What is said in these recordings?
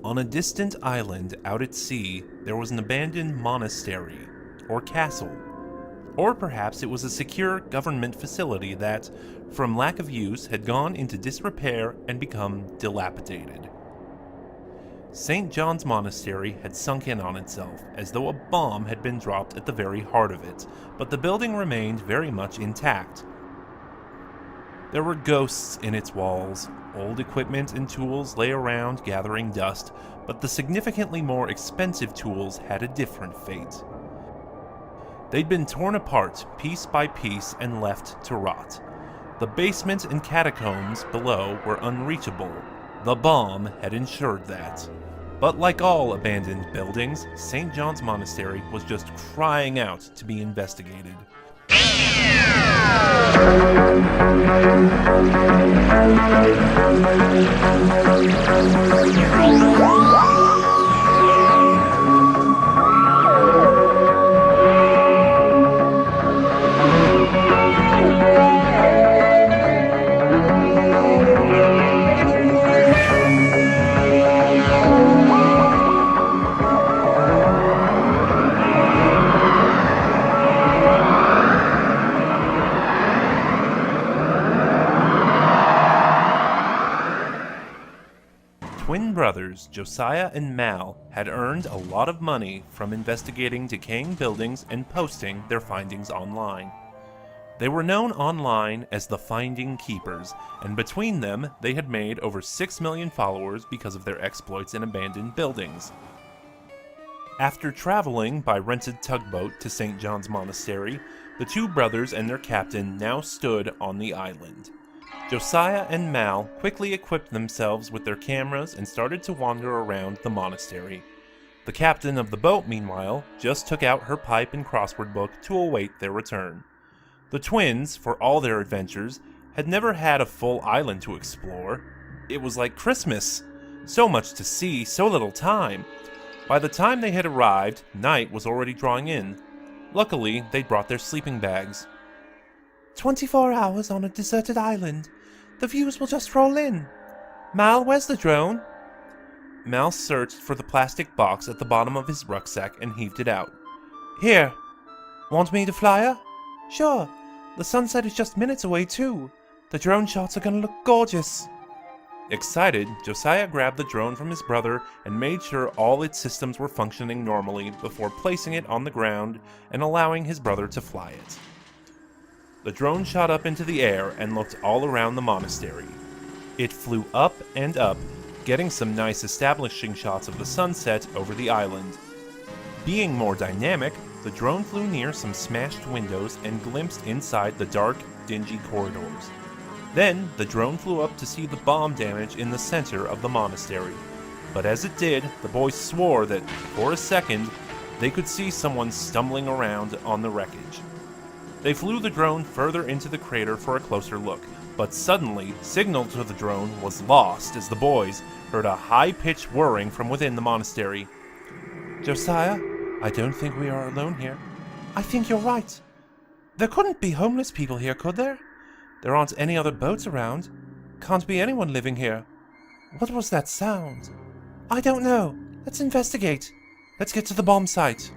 On a distant island out at sea, there was an abandoned monastery, or castle. Or perhaps it was a secure government facility that, from lack of use, had gone into disrepair and become dilapidated. St. John's Monastery had sunk in on itself, as though a bomb had been dropped at the very heart of it, but the building remained very much intact. There were ghosts in its walls. Old equipment and tools lay around gathering dust, but the significantly more expensive tools had a different fate. They'd been torn apart piece by piece and left to rot. The basement and catacombs below were unreachable. The bomb had ensured that. But like all abandoned buildings, St. John's Monastery was just crying out to be investigated. Twin brothers Josiah and Mal had earned a lot of money from investigating decaying buildings and posting their findings online. They were known online as the Finding Keepers, and between them they had made over 6 million followers because of their exploits in abandoned buildings. After traveling by rented tugboat to St. John's Monastery, the two brothers and their captain now stood on the island. Josiah and Mal quickly equipped themselves with their cameras and started to wander around the monastery. The captain of the boat, meanwhile, just took out her pipe and crossword book to await their return. The twins, for all their adventures, had never had a full island to explore. It was like Christmas. So much to see, so little time. By the time they had arrived, night was already drawing in. Luckily, they'd brought their sleeping bags. 24 hours on a deserted island. The views will just roll in. Mal, where's the drone? Mal searched for the plastic box at the bottom of his rucksack and heaved it out. Here. Want me to fly her? Sure. The sunset is just minutes away, too. The drone shots are gonna look gorgeous. Excited, Josiah grabbed the drone from his brother and made sure all its systems were functioning normally before placing it on the ground and allowing his brother to fly it. The drone shot up into the air and looked all around the monastery. It flew up and up, getting some nice establishing shots of the sunset over the island. Being more dynamic, the drone flew near some smashed windows and glimpsed inside the dark, dingy corridors. Then, the drone flew up to see the bomb damage in the center of the monastery. But as it did, the boys swore that, for a second, they could see someone stumbling around on the wreckage. They flew the drone further into the crater for a closer look, but suddenly, signal to the drone was lost as the boys heard a high-pitched whirring from within the monastery. Josiah, I don't think we are alone here. I think you're right. There couldn't be homeless people here, could there? There aren't any other boats around. Can't be anyone living here. What was that sound? I don't know. Let's investigate. Let's get to the bomb site.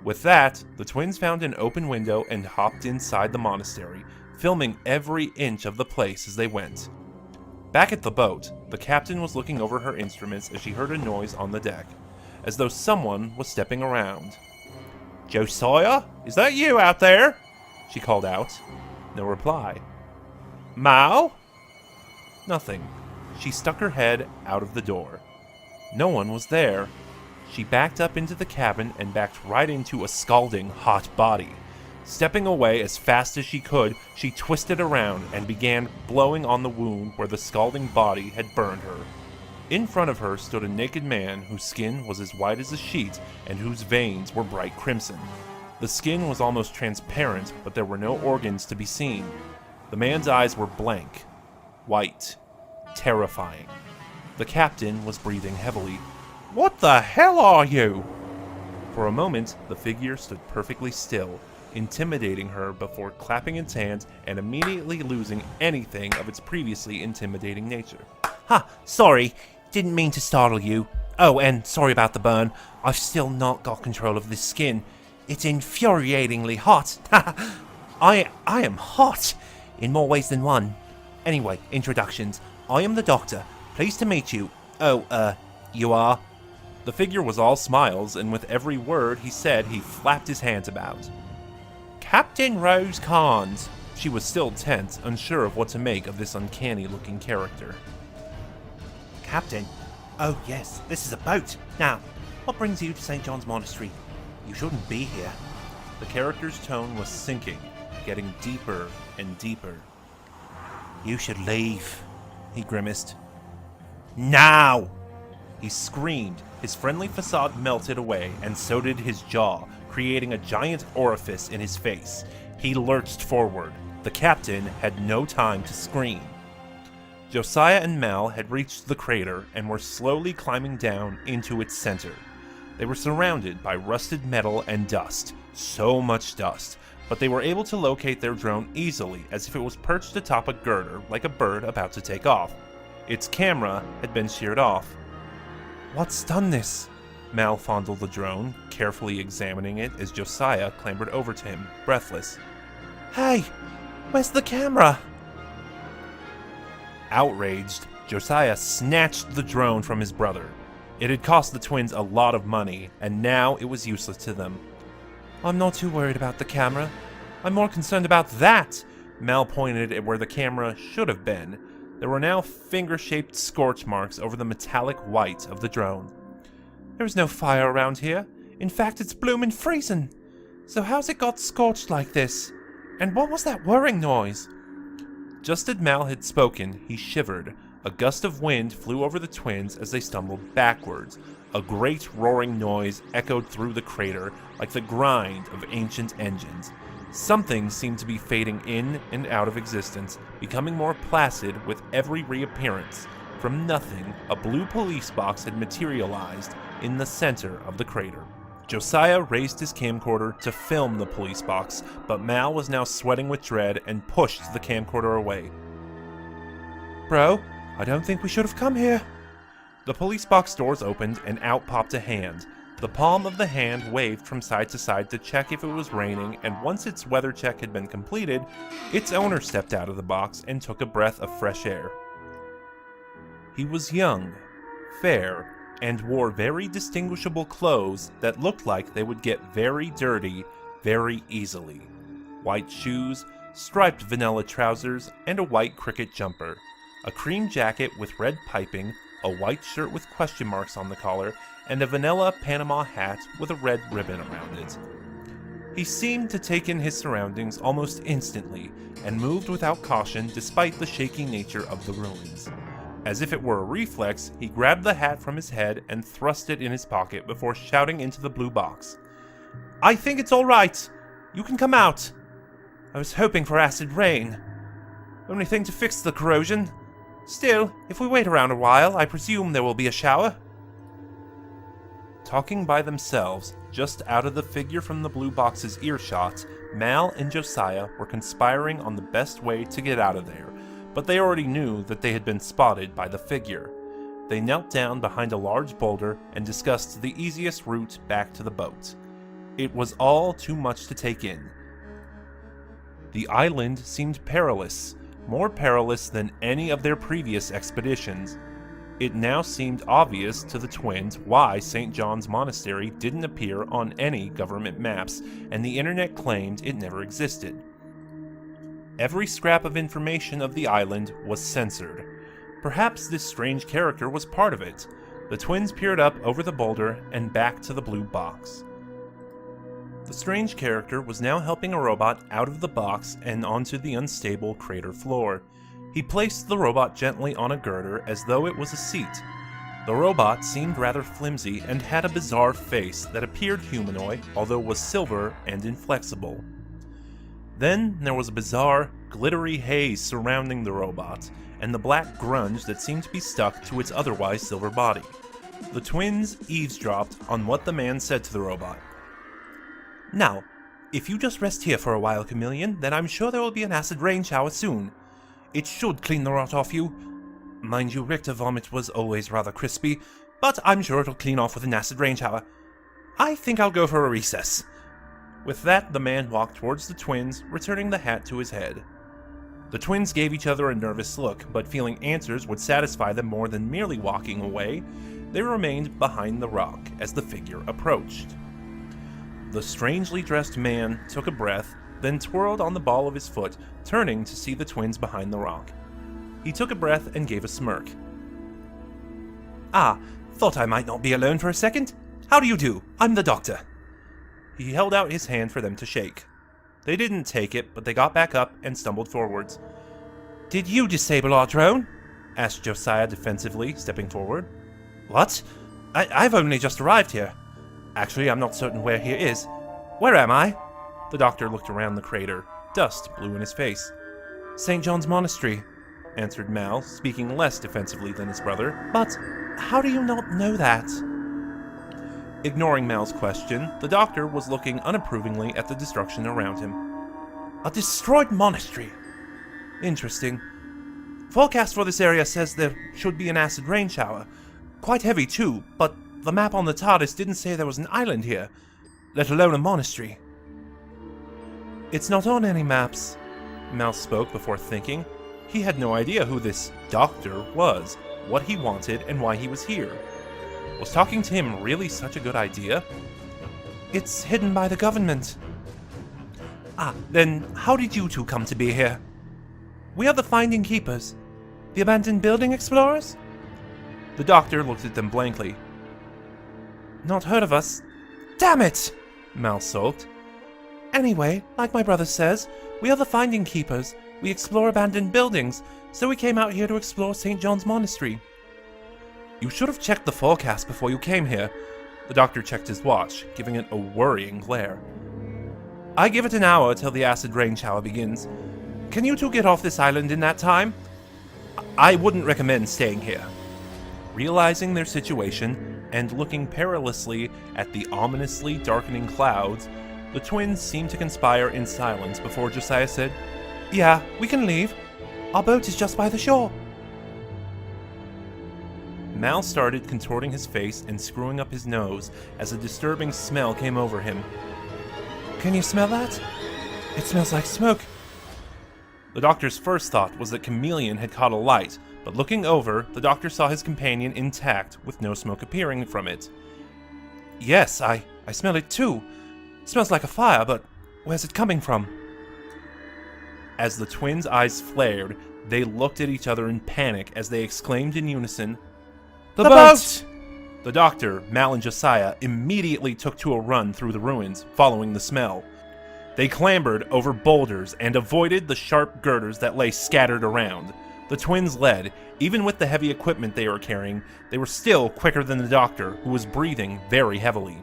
With that, the twins found an open window and hopped inside the monastery, filming every inch of the place as they went. Back at the boat, the captain was looking over her instruments as she heard a noise on the deck, as though someone was stepping around. "Josiah, is that you out there?" she called out. No reply. "Mal?" Nothing. She stuck her head out of the door. No one was there. She backed up into the cabin and backed right into a scalding hot body. Stepping away as fast as she could, she twisted around and began blowing on the wound where the scalding body had burned her. In front of her stood a naked man whose skin was as white as a sheet and whose veins were bright crimson. The skin was almost transparent, but there were no organs to be seen. The man's eyes were blank, white, terrifying. The captain was breathing heavily. "What the hell are you?" For a moment, the figure stood perfectly still, intimidating her before clapping its hands and immediately losing anything of its previously intimidating nature. "Ha, sorry. Didn't mean to startle you. Oh, and sorry about the burn. I've still not got control of this skin. It's infuriatingly hot. I am hot in more ways than one. Anyway, introductions. I am the Doctor. Pleased to meet you. Oh, you are? The figure was all smiles, and with every word he said, he flapped his hands about. Captain Rose Carnes. She was still tense, unsure of what to make of this uncanny-looking character. Captain? Oh, yes, this is a boat. Now, what brings you to St. John's Monastery? You shouldn't be here. The character's tone was sinking, getting deeper and deeper. You should leave, he grimaced. Now! He screamed. His friendly facade melted away, and so did his jaw, creating a giant orifice in his face. He lurched forward. The captain had no time to scream. Josiah and Mal had reached the crater and were slowly climbing down into its center. They were surrounded by rusted metal and dust, so much dust, but they were able to locate their drone easily as if it was perched atop a girder like a bird about to take off. Its camera had been sheared off. What's done this? Mal fondled the drone, carefully examining it as Josiah clambered over to him, breathless. Hey, where's the camera? Outraged, Josiah snatched the drone from his brother. It had cost the twins a lot of money, and now it was useless to them. I'm not too worried about the camera. I'm more concerned about that. Mal pointed at where the camera should have been. There were now finger-shaped scorch marks over the metallic white of the drone. There's no fire around here. In fact, it's bloomin' freezing. So how's it got scorched like this? And what was that whirring noise? Just as Mal had spoken, he shivered. A gust of wind flew over the twins as they stumbled backwards. A great roaring noise echoed through the crater like the grind of ancient engines. Something seemed to be fading in and out of existence, becoming more placid with every reappearance. From nothing, a blue police box had materialized in the center of the crater. Josiah raised his camcorder to film the police box, but Mal was now sweating with dread and pushed the camcorder away. Bro, I don't think we should have come here. The police box doors opened and out popped a hand. The palm of the hand waved from side to side to check if it was raining, and once its weather check had been completed, its owner stepped out of the box and took a breath of fresh air. He was young, fair, and wore very distinguishable clothes that looked like they would get very dirty very easily. White shoes, striped vanilla trousers, and a white cricket jumper. A cream jacket with red piping, a white shirt with question marks on the collar, and a vanilla Panama hat with a red ribbon around it. He seemed to take in his surroundings almost instantly, and moved without caution despite the shaky nature of the ruins. As if it were a reflex, he grabbed the hat from his head and thrust it in his pocket before shouting into the blue box. "I think it's all right. You can come out. I was hoping for acid rain. Only thing to fix the corrosion. Still, if we wait around a while, I presume there will be a shower." Talking by themselves, just out of the figure from the blue box's earshot, Mal and Josiah were conspiring on the best way to get out of there, but they already knew that they had been spotted by the figure. They knelt down behind a large boulder and discussed the easiest route back to the boat. It was all too much to take in. The island seemed perilous, more perilous than any of their previous expeditions. It now seemed obvious to the twins why St. John's Monastery didn't appear on any government maps, and the internet claimed it never existed. Every scrap of information of the island was censored. Perhaps this strange character was part of it. The twins peered up over the boulder and back to the blue box. The strange character was now helping a robot out of the box and onto the unstable crater floor. He placed the robot gently on a girder as though it was a seat. The robot seemed rather flimsy and had a bizarre face that appeared humanoid, although was silver and inflexible. Then there was a bizarre, glittery haze surrounding the robot, and the black grunge that seemed to be stuck to its otherwise silver body. The twins eavesdropped on what the man said to the robot. "Now, if you just rest here for a while, Chameleon, then I'm sure there will be an acid rain shower soon. It should clean the rot off you. Mind you, Richter vomit was always rather crispy, but I'm sure it'll clean off with an acid rain shower. I think I'll go for a recess. With that, the man walked towards the twins, returning the hat to his head. The twins gave each other a nervous look, but feeling answers would satisfy them more than merely walking away, they remained behind the rock as the figure approached. The strangely dressed man took a breath, then twirled on the ball of his foot, turning to see the twins behind the rock. He took a breath and gave a smirk. Ah, thought I might not be alone for a second. How do you do? I'm the doctor. He held out his hand for them to shake. They didn't take it, but they got back up and stumbled forwards. Did you disable our drone? Asked Josiah defensively, stepping forward. What? I've only just arrived here. Actually, I'm not certain where here is. Where am I? The doctor looked around the crater. Dust blew in his face. St. John's Monastery, answered Mal, speaking less defensively than his brother. But how do you not know that? Ignoring Mal's question, the doctor was looking unapprovingly at the destruction around him. A destroyed monastery. Interesting. Forecast for this area says there should be an acid rain shower. Quite heavy too, but the map on the Tardis didn't say there was an island here, let alone a monastery. It's not on any maps. Mal spoke before thinking. He had no idea who this doctor was, what he wanted, and why he was here. Was talking to him really such a good idea? It's hidden by the government. Ah, then how did you two come to be here? We are the Finding Keepers. The abandoned building explorers? The doctor looked at them blankly. Not heard of us. Damn it! Mal sulked. Anyway, like my brother says, we are the Finding Keepers. We explore abandoned buildings, so we came out here to explore St. John's Monastery. You should have checked the forecast before you came here. The doctor checked his watch, giving it a worrying glare. I give it an hour till the acid rain shower begins. Can you two get off this island in that time? I wouldn't recommend staying here. Realizing their situation, and looking perilously at the ominously darkening clouds, the twins seemed to conspire in silence before Josiah said, Yeah, we can leave. Our boat is just by the shore. Mal started contorting his face and screwing up his nose as a disturbing smell came over him. Can you smell that? It smells like smoke. The doctor's first thought was that Chameleon had caught a light, but looking over, the doctor saw his companion intact with no smoke appearing from it. Yes, I smell it too. It smells like a fire, but where's it coming from? As the twins' eyes flared, they looked at each other in panic as they exclaimed in unison, The boat! The doctor, Mal, and Josiah immediately took to a run through the ruins, following the smell. They clambered over boulders and avoided the sharp girders that lay scattered around. The twins led. Even with the heavy equipment they were carrying, they were still quicker than the doctor, who was breathing very heavily.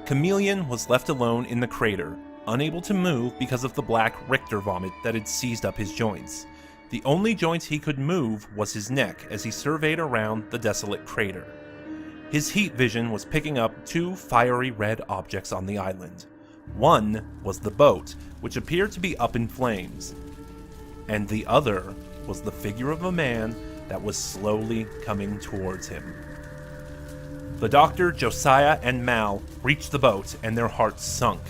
Chameleon was left alone in the crater, unable to move because of the black Richter vomit that had seized up his joints. The only joint he could move was his neck as he surveyed around the desolate crater. His heat vision was picking up two fiery red objects on the island. One was the boat, which appeared to be up in flames, and the other was the figure of a man that was slowly coming towards him. The doctor, Josiah, and Mal reached the boat, and their hearts sunk.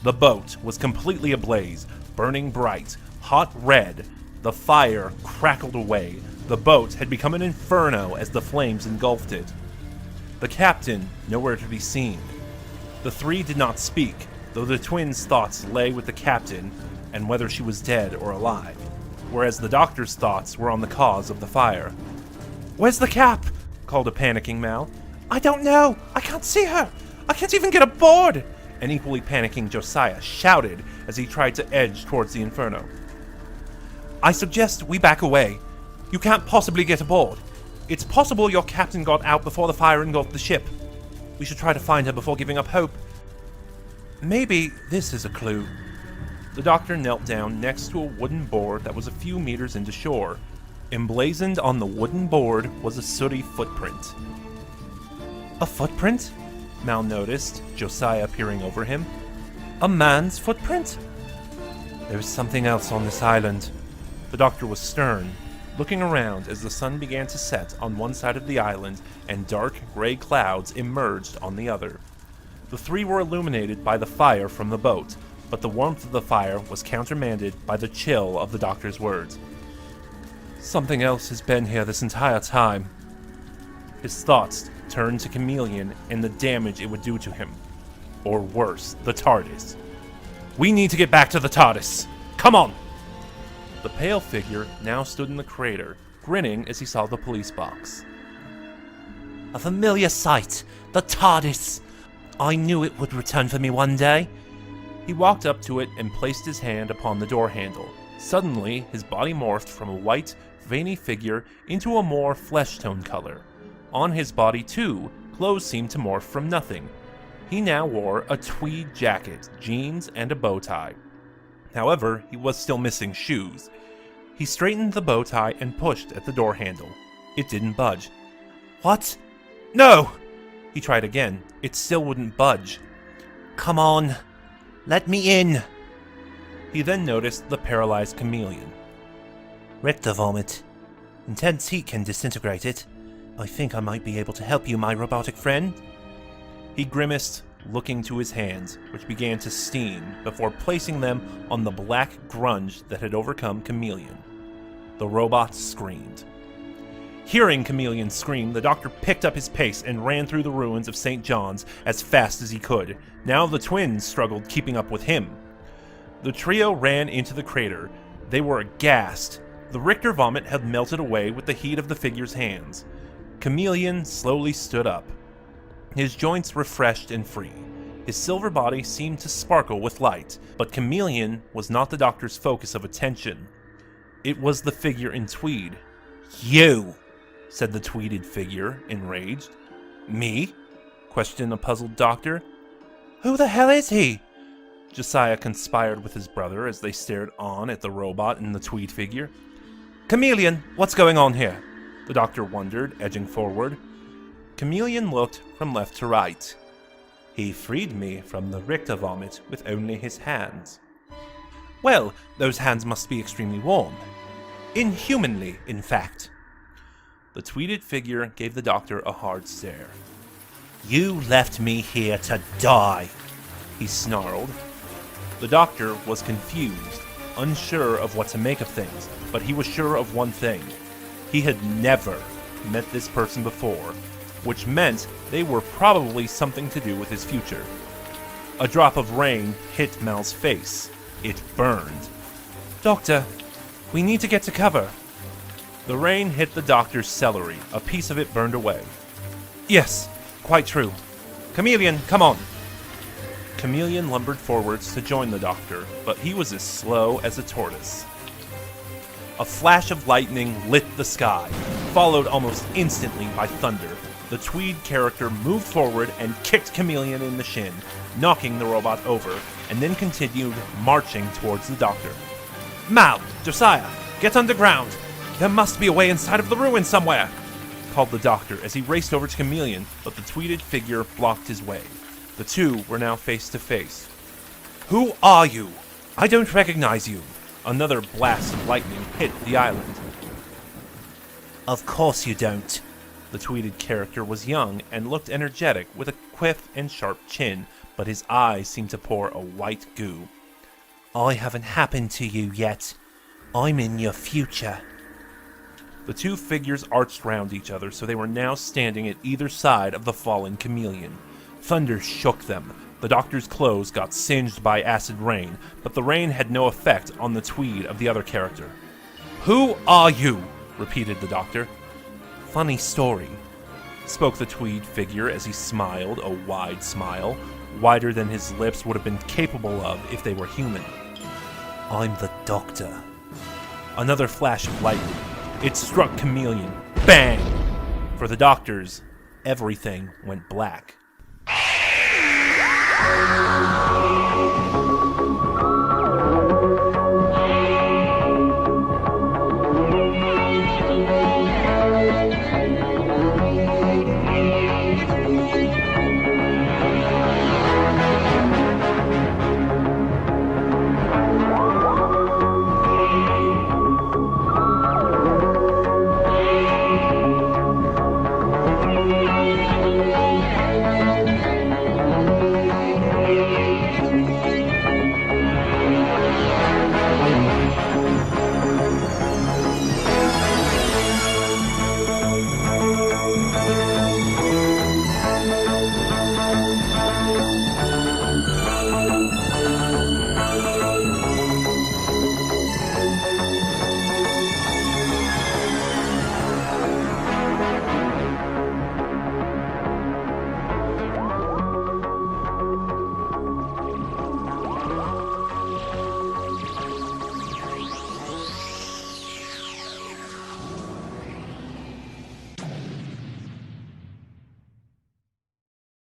The boat was completely ablaze, burning bright, hot red. The fire crackled away. The boat had become an inferno as the flames engulfed it. The captain, nowhere to be seen. The three did not speak, though the twins' thoughts lay with the captain and whether she was dead or alive, whereas the doctor's thoughts were on the cause of the fire. Where's the cap? Called a panicking Mal. I don't know. I can't see her. I can't even get aboard. An equally panicking Josiah shouted as he tried to edge towards the inferno. I suggest we back away. You can't possibly get aboard. It's possible your captain got out before the fire engulfed the ship. We should try to find her before giving up hope. Maybe this is a clue. The doctor knelt down next to a wooden board that was a few meters into shore. Emblazoned on the wooden board was a sooty footprint. A footprint? Mal noticed, Josiah peering over him. A man's footprint? There is something else on this island. The doctor was stern. looking around as the sun began to set on one side of the island and dark gray clouds emerged on the other. The three were illuminated by the fire from the boat, but the warmth of the fire was countermanded by the chill of the doctor's words. Something else has been here this entire time. His thoughts turned to Chameleon and the damage it would do to him. Or worse, the Tardis. We need to get back to the Tardis. Come on! The pale figure now stood in the crater, grinning as he saw the police box. A familiar sight, the Tardis. I knew it would return for me one day. He walked up to it and placed his hand upon the door handle. Suddenly, his body morphed from a white, veiny figure into a more flesh-tone color. On his body, too, clothes seemed to morph from nothing. He now wore a tweed jacket, jeans, and a bow tie. However, he was still missing shoes. He straightened the bow tie and pushed at the door handle. It didn't budge. What? No! He tried again. It still wouldn't budge. Come on. Let me in. He then noticed the paralyzed Chameleon. Rector vomit. Intense heat can disintegrate it. I think I might be able to help you, my robotic friend. He grimaced, looking to his hands, which began to steam, before placing them on the black grunge that had overcome Chameleon. The robot screamed. Hearing Chameleon scream, the doctor picked up his pace and ran through the ruins of St. John's as fast as he could. Now the twins struggled keeping up with him. The trio ran into the crater. They were aghast. The Richter vomit had melted away with the heat of the figure's hands. Chameleon slowly stood up, his joints refreshed and free. His silver body seemed to sparkle with light, but Chameleon was not the doctor's focus of attention. It was the figure in tweed. You! Said the tweeded figure, enraged. Me? Questioned a puzzled doctor. Who the hell is he? Josiah conspired with his brother as they stared on at the robot and the tweed figure. Chameleon, what's going on here? The doctor wondered, edging forward. Chameleon looked from left to right. He freed me from the Richter vomit with only his hands. Well, those hands must be extremely warm. Inhumanly, in fact. The tweeded figure gave the doctor a hard stare. You left me here to die, he snarled. The doctor was confused, unsure of what to make of things, but he was sure of one thing. He had never met this person before, which meant they were probably something to do with his future. A drop of rain hit Mal's face. It burned. Doctor, we need to get to cover. The rain hit the doctor's celery. A piece of it burned away. Yes, quite true. Chameleon, come on. Chameleon lumbered forwards to join the doctor, but he was as slow as a tortoise. A flash of lightning lit the sky, followed almost instantly by thunder. The tweed character moved forward and kicked Chameleon in the shin, knocking the robot over, and then continued marching towards the doctor. Mal, Josiah, get underground. There must be a way inside of the ruin somewhere, called the doctor as he raced over to Chameleon, but the tweeded figure blocked his way. The two were now face to face. Who are you? I don't recognize you. Another blast of lightning hit the island. Of course you don't. The tweeded character was young and looked energetic with a quiff and sharp chin, but his eyes seemed to pour a white goo. I haven't happened to you yet. I'm in your future. The two figures arched round each other, so they were now standing at either side of the fallen Chameleon. Thunder shook them. The doctor's clothes got singed by acid rain, but the rain had no effect on the tweed of the other character. Who are you? Repeated the doctor. Funny story, spoke the tweed figure as he smiled, a wide smile, wider than his lips would have been capable of if they were human. I'm the doctor. Another flash of lightning. It struck Chameleon. Bang! For the doctors, everything went black.